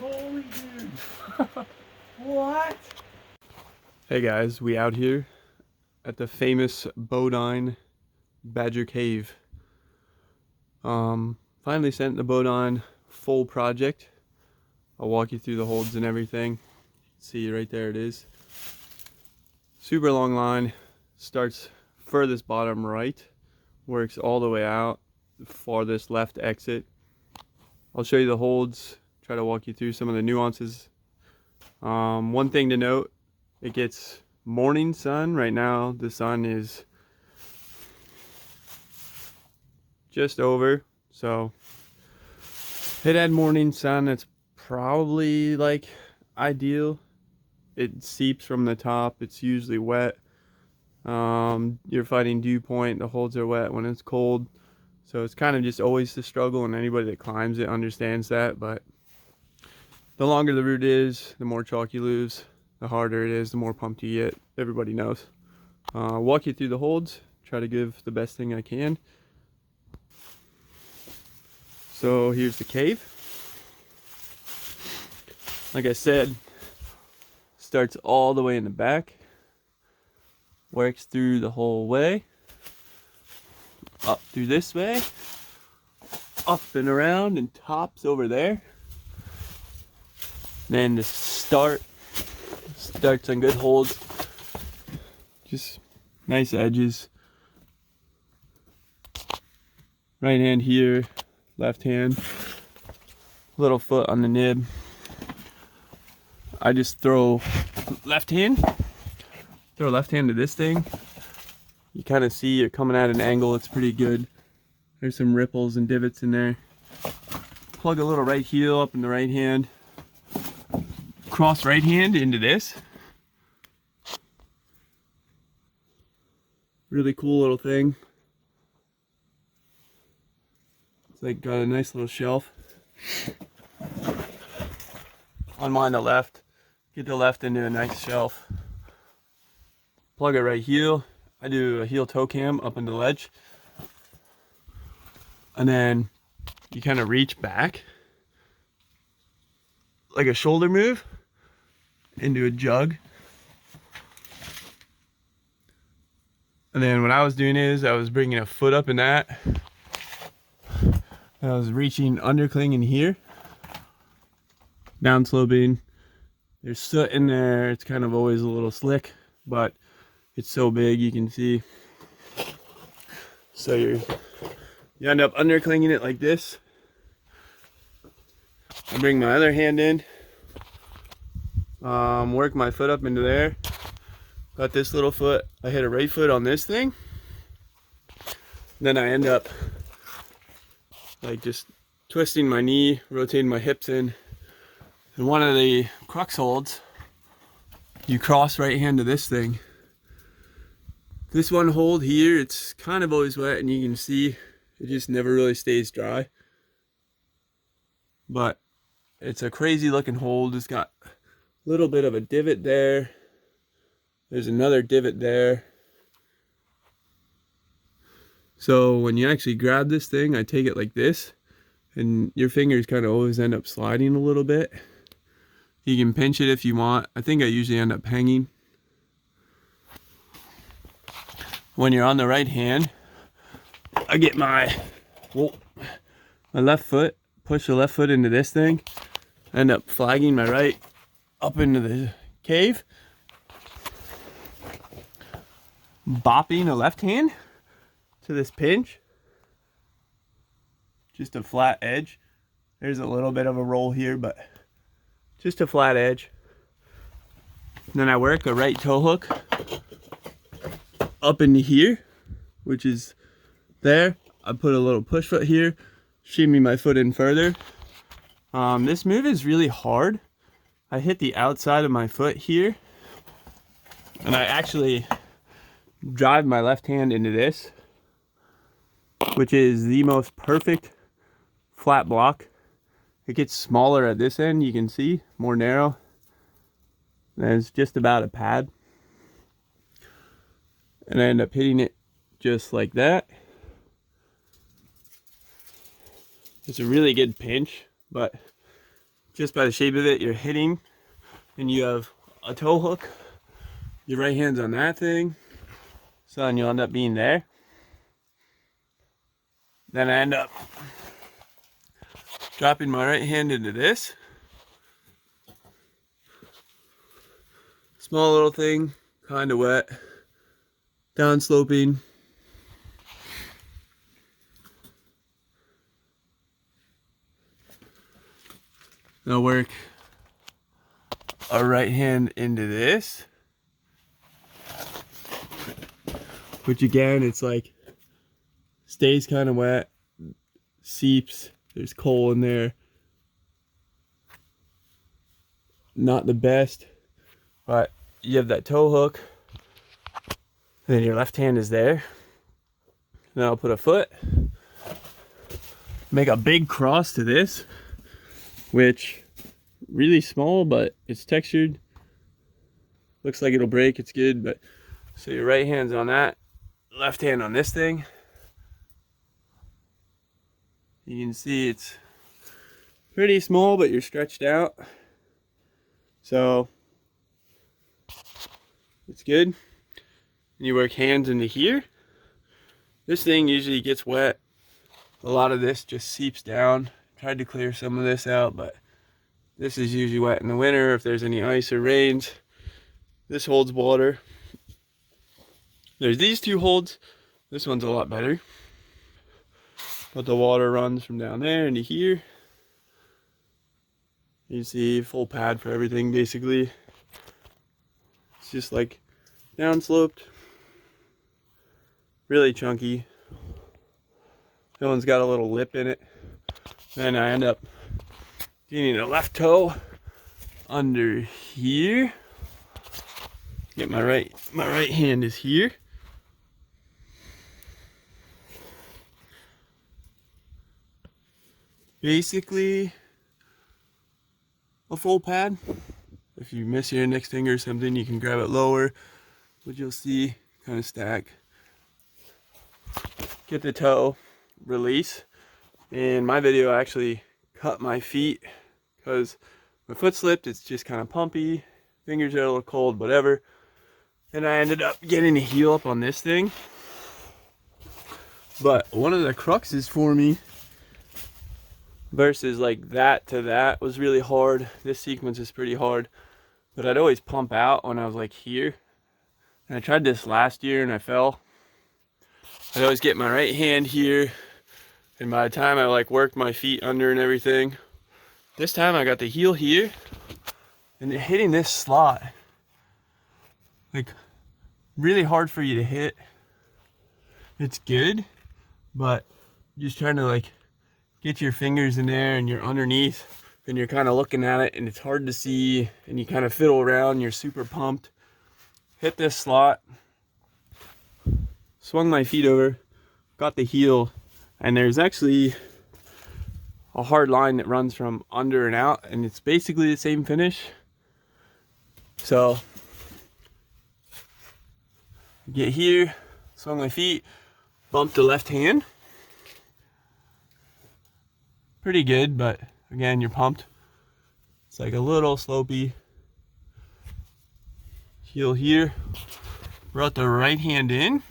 Holy dude. What? Hey guys, we out here at the famous Bodine Badger Cave. Finally sent the Bodine full project. I'll walk you through the holds and everything. See right there it is. Super long line, starts furthest bottom right, works all the way out, farthest left exit. I'll show you the holds, try to walk you through some of the nuances. One thing to note, it gets morning sun. Right now the sun is just over, so if it had morning sun, it's probably like ideal. It seeps from the top, it's usually wet. You're fighting dew point, the holds are wet when it's cold, so it's kind of just always the struggle, and anybody that climbs it understands that. But the longer the route is, the more chalk you lose, the harder it is, the more pumped you get. Everybody knows. Walk you through the holds, try to give the best thing I can. So here's the cave. Like I said, starts all the way in the back, works through the whole way, up through this way, up and around, and tops over there. Then the starts on good holds, just nice edges. Right hand here, left hand, little foot on the nib. I just throw left hand to this thing. You kind of see it coming at an angle. It's pretty good. There's some ripples and divots in there. Plug a little right heel up in the right hand. Cross right hand into this. Really cool little thing. It's like got a nice little shelf. On mine, the left. Get the left into a nice shelf. Plug it right heel. I do a heel toe cam up in the ledge. And then you kind of reach back like a shoulder move into a jug. And then what I was doing is I was bringing a foot up in that. And I was reaching undercling in here. Down sloping. There's soot in there. It's kind of always a little slick, but it's so big you can see. So you end up underclinging it like this. I bring my other hand in, work my foot up into there. Got this little foot. I hit a right foot on this thing. Then I end up like just twisting my knee, rotating my hips in. And one of the crux holds, you cross right hand to this thing. This one hold here, it's kind of always wet, and you can see it just never really stays dry. But it's a crazy looking hold. It's got a little bit of a divot there. There's another divot there. So when you actually grab this thing, I take it like this, and your fingers kind of always end up sliding a little bit. You can pinch it if you want. I think I usually end up hanging. When you're on the right hand, I get my left foot, push the left foot into this thing, end up flagging my right up into the cave, bopping a left hand to this pinch, just a flat edge. There's a little bit of a roll here, but just a flat edge. And then I work a right toe hook up into here, which is there. I put a little push foot here, shimmy my foot in further. This move is really hard. I hit the outside of my foot here And I actually drive my left hand into this, which is the most perfect flat block. It gets smaller at this end, you can see, more narrow. And it's just about a pad. And I end up hitting it just like that. It's a really good pinch, but just by the shape of it, you're hitting and you have a tow hook. Your right hand's on that thing. So then you'll end up being there. Then I end up dropping my right hand into this. Small little thing, kind of wet, down sloping. I'll work a right hand into this, which again, it's like stays kind of wet, seeps, there's coal in there. Not the best, but you have that tow hook, and then your left hand is there. Then I'll put a foot, make a big cross to this, which really small, but it's textured. Looks like it'll break, it's good. But so your right hand's on that, left hand on this thing. You can see it's pretty small, but you're stretched out. So it's good. And you work hands into here. This thing usually gets wet. A lot of this just seeps down. Tried to clear some of this out, but this is usually wet in the winter if there's any ice or rains. This holds water. There's these two holds. This one's a lot better. But the water runs from down there into here. You see full pad for everything basically. It's just like downsloped. Really chunky. That one's got a little lip in it. Then I end up getting a left toe under here. Get my right hand is here. Basically a full pad. If you miss your index finger or something, you can grab it lower, but you'll see kind of stack. Get the toe, release. In my video, I actually cut my feet because my foot slipped. It's just kind of pumpy. Fingers are a little cold, whatever. And I ended up getting a heel up on this thing. But one of the cruxes for me versus like that to that was really hard. This sequence is pretty hard. But I'd always pump out when I was like here. And I tried this last year and I fell. I'd always get my right hand here. And by the time I like worked my feet under and everything, this time I got the heel here and hitting this slot, like really hard for you to hit. It's good, but just trying to like get your fingers in there and you're underneath and you're kind of looking at it and it's hard to see and you kind of fiddle around and you're super pumped. Hit this slot, swung my feet over, got the heel. And there's actually a hard line that runs from under and out, and it's basically the same finish. So, get here, swung my feet, bumped the left hand. Pretty good, but again, you're pumped. It's like a little slopey. Heel here, brought the right hand in.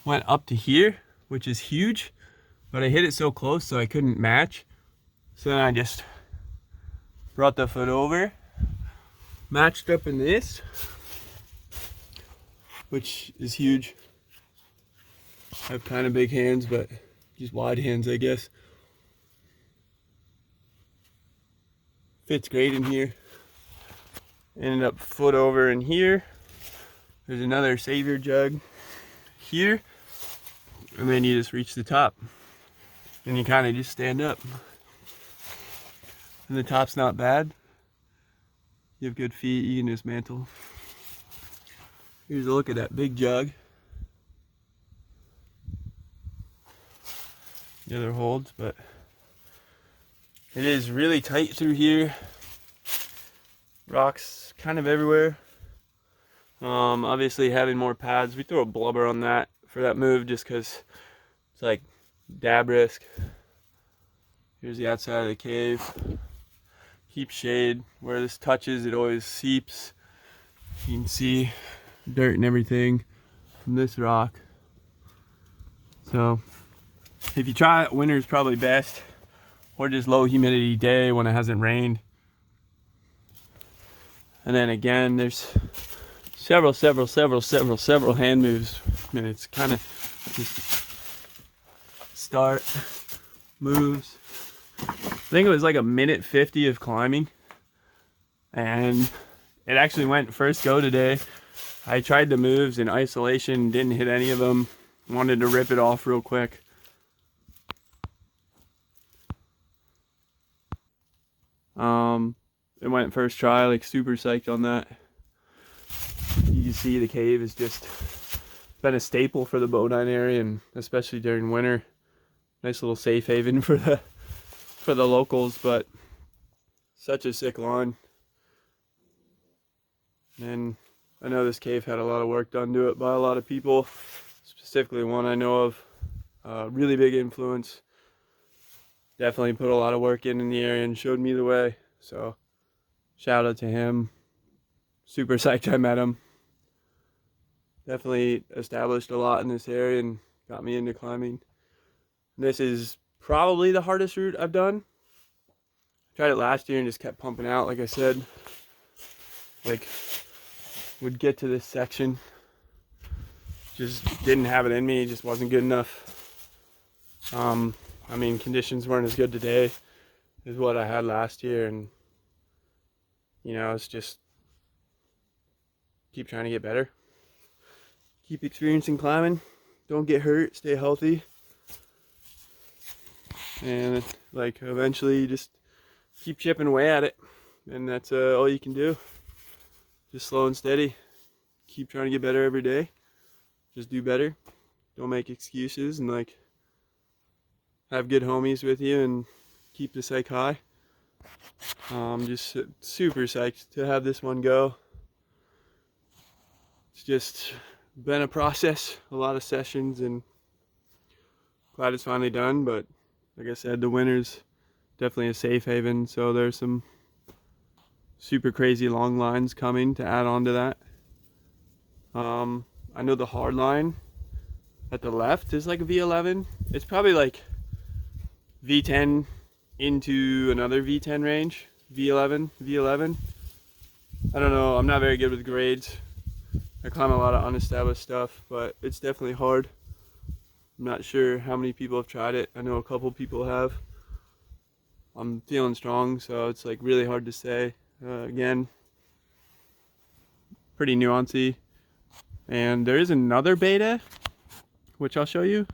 Went up to here, which is huge, but I hit it so close so I couldn't match. So then I just brought the foot over, matched up in this, which is huge. I have kind of big hands, but just wide hands, I guess. Fits great in here. Ended up foot over in here. There's another Savior jug here. And then you just reach the top and you kind of just stand up. And the top's not bad. You have good feet, you can dismantle. Here's a look at that big jug. The other holds, but it is really tight through here. Rocks kind of everywhere. Obviously having more pads, we throw a blubber on that for that move just because it's like dab risk. Here's the outside of the cave. Keep shade. Where this touches, it always seeps. You can see dirt and everything from this rock. So if you try it, winter is probably best, or just low humidity day when it hasn't rained. And then again, there's several hand moves. And it's kind of just start, moves. I think it was like a minute 50 of climbing. And it actually went first go today. I tried the moves in isolation, didn't hit any of them. Wanted to rip it off real quick. It went first try, like super psyched on that. You can see the cave has just been a staple for the Bodine area, and especially during winter. Nice little safe haven for the locals, but such a sick line. And I know this cave had a lot of work done to it by a lot of people, specifically one I know of. Really big influence. Definitely put a lot of work in the area and showed me the way. So shout out to him. Super psyched I met him. Definitely established a lot in this area and got me into climbing. This is probably the hardest route I've done. Tried it last year and just kept pumping out, like I said. Like, would get to this section, just didn't have it in me, just wasn't good enough. I mean, conditions weren't as good today as what I had last year, and you know, it's just keep trying to get better, keep experiencing climbing, don't get hurt, stay healthy, and like eventually just keep chipping away at it, and that's all you can do. Just slow and steady, keep trying to get better every day, just do better, don't make excuses, and like have good homies with you and keep the psych high. Just super psyched to have this one go. It's just been a process, a lot of sessions, and glad it's finally done. But like I said, the winter's definitely a safe haven, so there's some super crazy long lines coming to add on to that. I know the hard line at the left is like a V11. It's probably like V10 into another V10 range, V11. I don't know, I'm not very good with grades. I climb a lot of unestablished stuff, but it's definitely hard. I'm not sure how many people have tried it. I know a couple people have. I'm feeling strong, so it's like really hard to say. Again, pretty nuancy. And there is another beta, which I'll show you.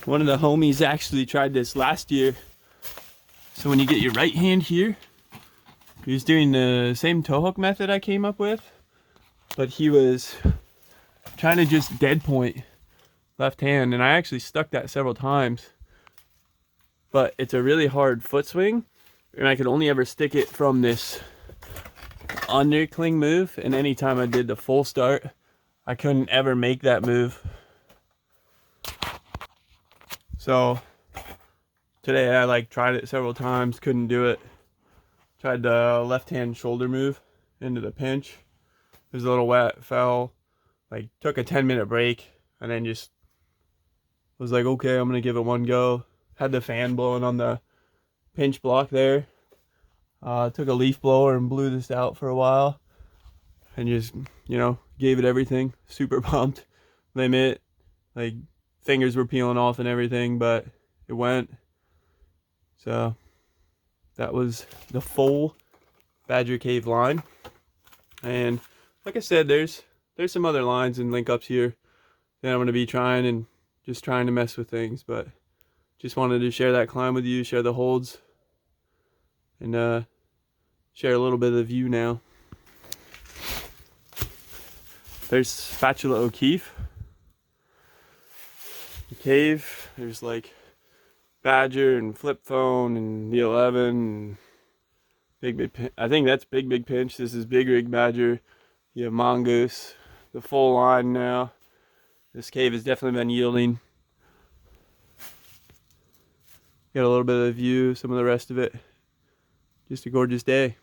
One of the homies actually tried this last year. So when you get your right hand here, he was doing the same toe hook method I came up with, but he was trying to just dead point left hand, and I actually stuck that several times. But it's a really hard foot swing, and I could only ever stick it from this undercling move, and anytime I did the full start, I couldn't ever make that move. So today I like tried it several times, couldn't do it. Tried the left hand shoulder move into the pinch. It was a little wet, fell, like took a 10-minute break, and then just was like, okay, I'm gonna give it one go. Had the fan blowing on the pinch block there. Took a leaf blower and blew this out for a while, and just, you know, gave it everything. Super pumped. Limit, like fingers were peeling off and everything, but it went. So that was the full Badger Cave line. And like I said, there's some other lines and link ups here that I'm going to be trying and just trying to mess with things, but just wanted to share that climb with you, share the holds, and share a little bit of the view now. There's Spatula O'Keefe. The cave. There's like Badger and Flip Phone and the 11 and Big I think that's Big Pinch. This is Big Rig Badger. You have Mongoose. The full line now. This cave has definitely been yielding. Got a little bit of the view, some of the rest of it. Just a gorgeous day.